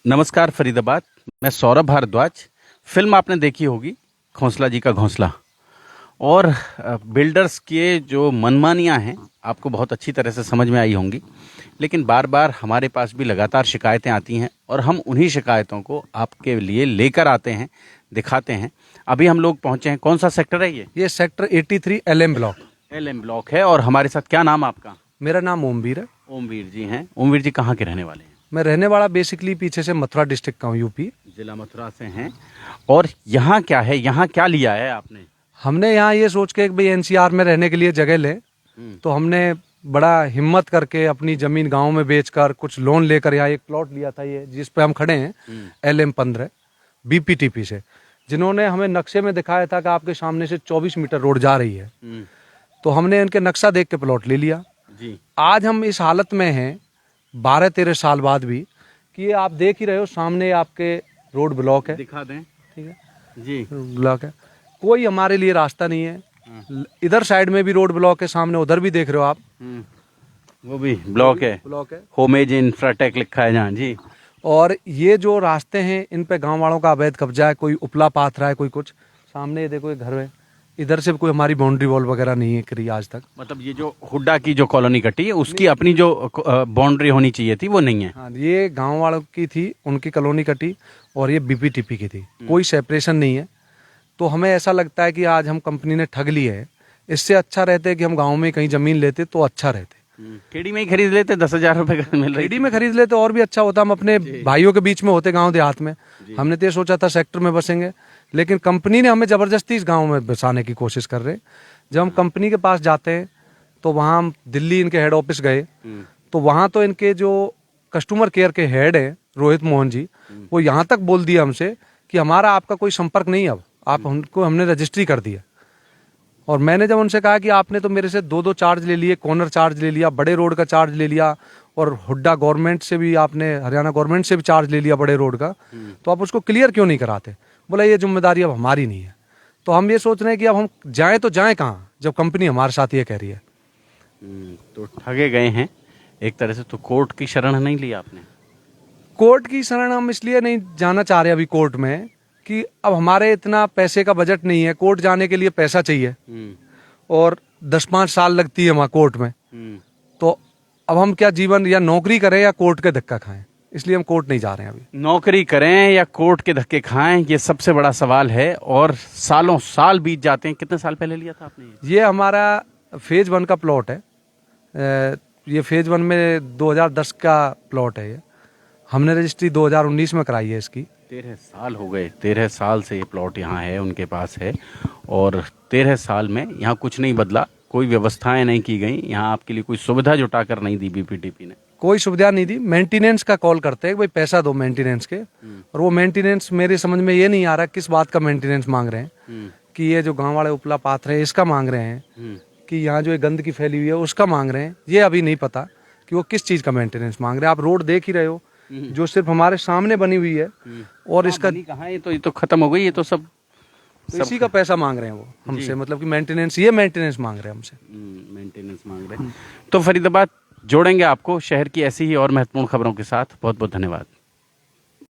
नमस्कार फरीदाबाद। मैं सौरभ भारद्वाज। फिल्म आपने देखी होगी खोंसला जी का घोंसला। और बिल्डर्स के जो मनमानियां हैं आपको बहुत अच्छी तरह से समझ में आई होंगी। लेकिन बार बार हमारे पास भी लगातार शिकायतें आती हैं और हम उन्हीं शिकायतों को आपके लिए लेकर आते हैं, दिखाते हैं। अभी हम लोग पहुंचे हैं, कौन सा सेक्टर है ये? Sector 83 LM block. LM block है। और हमारे साथ क्या नाम आपका? मेरा नाम ओमवीर है। ओमवीर जी हैं। ओमवीर जी कहाँ के रहने वाले हैं? मैं रहने वाला बेसिकली पीछे से मथुरा डिस्ट्रिक्ट का हूँ, यूपी जिला मथुरा से हैं। और यहाँ क्या है, यहाँ क्या लिया है आपने? हमने यहाँ ये सोच के भाई NCR में रहने के लिए जगह ले, तो हमने बड़ा हिम्मत करके अपनी जमीन गांव में बेचकर कुछ लोन लेकर यहाँ एक प्लॉट लिया था, ये जिस पे हम खड़े हैं LM 15 BPTP से, जिन्होंने हमें नक्शे में दिखाया था कि आपके सामने से 24 मीटर रोड जा रही है। तो हमने इनके नक्शा देख के प्लॉट ले लिया जी। आज हम इस हालत में हैं 12-13 साल बाद भी कि ये आप देख ही रहे हो, सामने आपके रोड ब्लॉक है, दिखा दें, ठीक है जी, ब्लॉक है, कोई हमारे लिए रास्ता नहीं है। इधर साइड में भी रोड ब्लॉक है, सामने उधर भी देख रहे हो आप, वो भी ब्लॉक है, होमेज इंफ्राटेक लिखा है जहाँ जी। और ये जो रास्ते हैं इन पे गांव वालों का अवैध कब्जा है, कोई उपला पाथ रहा है, कोई कुछ। सामने ये देखो, ये घर है, इधर से कोई हमारी बाउंड्री वॉल वगैरह नहीं है करी आज तक। मतलब ये जो हुड्डा की जो कॉलोनी कटी है उसकी अपनी जो बाउंड्री होनी चाहिए थी वो नहीं है। हाँ, ये गांव वालों की थी, उनकी कॉलोनी कटी, और ये BPTP की थी, कोई सेपरेशन नहीं है। तो हमें ऐसा लगता है कि आज हम कंपनी ने ठग ली है। इससे अच्छा रहते कि हम गाँव में कहीं जमीन लेते तो अच्छा रहते। खेड़ी में ही खरीद लेते, 10,000 रुपए का मिल रही। खेड़ी में खरीद लेते और भी अच्छा होता, हम अपने भाइयों के बीच में होते, गांव देहात में। हमने तो ये सोचा था सेक्टर में बसेंगे, लेकिन कंपनी ने हमें जबरदस्ती इस गांव में बसाने की कोशिश कर रहे। जब हम कंपनी के पास जाते हैं तो वहाँ हम दिल्ली इनके हेड ऑफिस गए, तो वहाँ तो इनके जो कस्टमर केयर के हेड है रोहित मोहन जी, वो यहाँ तक बोल दिया हमसे कि हमारा आपका कोई संपर्क नहीं, अब आप हमको, हमने रजिस्ट्री कर दिया। और मैंने जब उनसे कहा कि आपने तो मेरे से 2-2 चार्ज ले लिए, कॉर्नर चार्ज ले लिया, बड़े रोड का चार्ज ले लिया, और हुड्डा गवर्नमेंट से भी आपने, हरियाणा गवर्नमेंट से भी चार्ज ले लिया बड़े रोड का, तो आप उसको क्लियर क्यों नहीं कराते? बोला ये जिम्मेदारी अब हमारी नहीं है। तो हम ये सोच रहे हैं कि अब हम जाएं तो जाएं कहाँ, जब कंपनी हमारे साथ ये कह रही है। तो ठगे गए हैं एक तरह से। तो कोर्ट की शरण नहीं ली आपने? कोर्ट की शरण हम इसलिए नहीं जाना चाह रहे अभी कोर्ट में कि अब हमारे इतना पैसे का बजट नहीं है, कोर्ट जाने के लिए पैसा चाहिए, और 10-5 साल लगती है वहाँ कोर्ट में। तो अब हम क्या जीवन या नौकरी करें या कोर्ट के धक्का खाएं, इसलिए हम कोर्ट नहीं जा रहे हैं अभी। नौकरी करें या कोर्ट के धक्के खाएं, ये सबसे बड़ा सवाल है। और सालों साल बीत जाते हैं। कितने साल पहले लिया था आपने? ये हमारा फेज 1 का प्लॉट है। ये फेज 1 में 2010 का प्लॉट है। ये हमने रजिस्ट्री 2019 में कराई है इसकी। 13 साल हो गए। 13 साल से ये प्लॉट यहाँ है, उनके पास है। और 13 साल में यहाँ कुछ नहीं बदला, कोई व्यवस्थाएं नहीं की गई, यहाँ आपके लिए कोई सुविधा जुटा कर नहीं दी BPTP ने। कोई सुविधा नहीं दी। मेंटेनेंस का कॉल करते हैं, भाई पैसा दो मेंटेनेंस के, और वो मेंटेनेंस मेरे समझ में ये नहीं आ रहा किस बात का मेंटेनेंस मांग रहे हैं। कि ये जो गांव वाले उपला पात्र है इसका मांग रहे हैं, कि यहाँ जो गंदगी फैली हुई है उसका मांग रहे हैं। ये अभी नहीं पता कि वो किस चीज का मेंटेनेंस मांग रहे हैं। आप रोड देख ही रहे हो जो सिर्फ हमारे सामने बनी हुई है, और इसका कहाँ, ये तो खत्म हो गई। ये तो सब इसी का पैसा मांग रहे हैं वो हमसे, मतलब कि मेंटेनेंस, ये मेंटेनेंस मांग रहे हैं हमसे। मेंटेनेंस मांग रहे हैं। तो फरीदाबाद जोड़ेंगे आपको शहर की ऐसी ही और महत्वपूर्ण खबरों के साथ। बहुत बहुत धन्यवाद।